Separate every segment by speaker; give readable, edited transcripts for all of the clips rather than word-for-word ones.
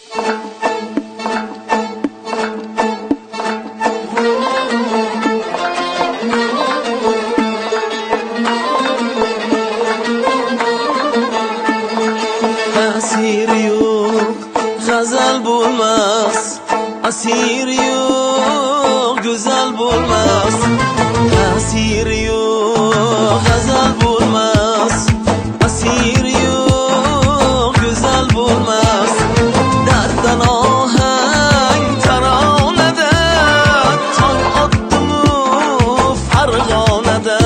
Speaker 1: Asir yo'q, g'azal bo'lmas, asir yo'q, go'zal bo'lmas. Asir yo'q, g'azal bo'lmas, asir yo'q, go'zal bo'lmas. Darddan ohang taronada, tong otdim-u Farg'onada.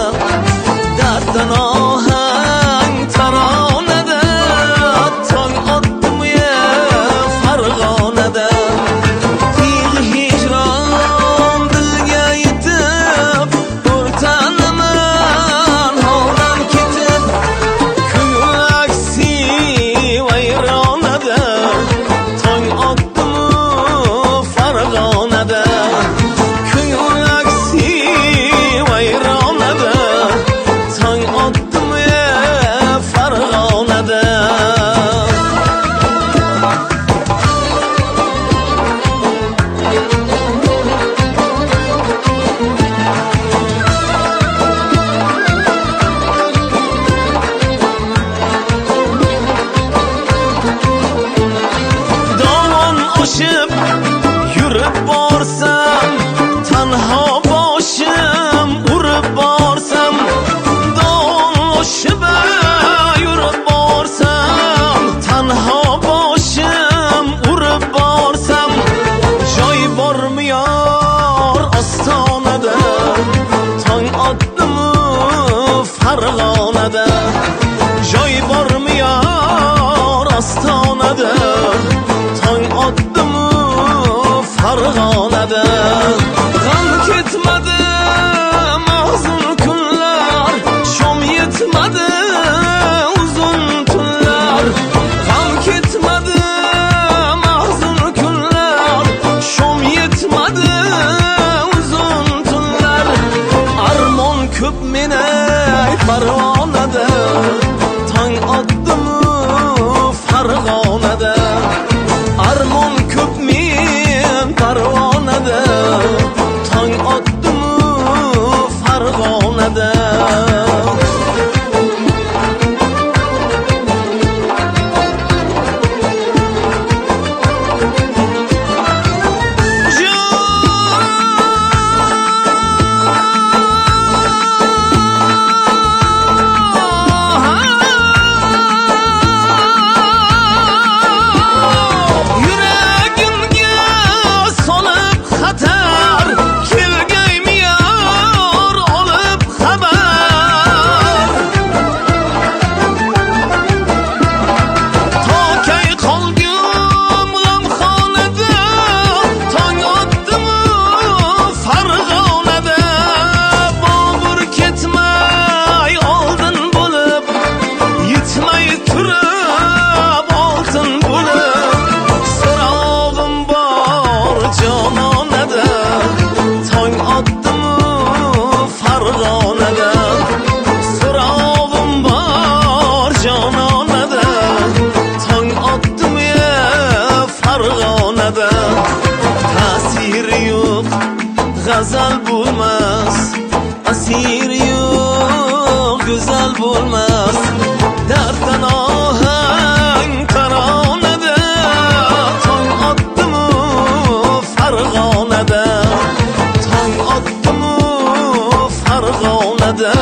Speaker 1: Darddan ohang taronada, tong otdim-u Farg'onada. Tig' hijron dilga yetib, o'rtanaman holdan ketib. Ko'ngil aksi vayronada, tong otdim-u Farg'onada. Ko'ngil aksi vayronada, tong otdim-u Farg'onada. Dovon oshib yurib borsam, tanho boshim urib borsam. Dovon oshib yurib borsam, tanho boshim urib borsam. Joy bormi yor ostonada, tong otdim-u Farg'onada. Joy bormi yor ostonada, tong otdim-u Farg'onada. G'am ketmadi mahzun kunlar, shom yetmadi uzun tunlar. G'am ketmadi mahzun kunlar, shom yetmadi uzun tunlar. Armon ko'p menay Farg'onada, tong otdim-u Farg'onada. Armon ko'p men Farg'onada, tong otdim-u Farg'onada. Yuragimga solib xatar, kelgaymi yor olib xabar. Tokay qolgum g'amxonada, tong otdim-u Farg'onada. Bobur ketmay oldin bo'lib, yetmay turib oltin bo'lib. So'rovim bor jononada, tong otdim-u Farg'onada. So'rovim bor jononada, tong otdim-u Farg'onada. Ta'sir yo'q, g'azal bo'lmas, asir yo'q, go'zal bo'lmas. Darddan ohang taronada, tong otdim-u Farg'onada. Tong otdim-u Farg'onada.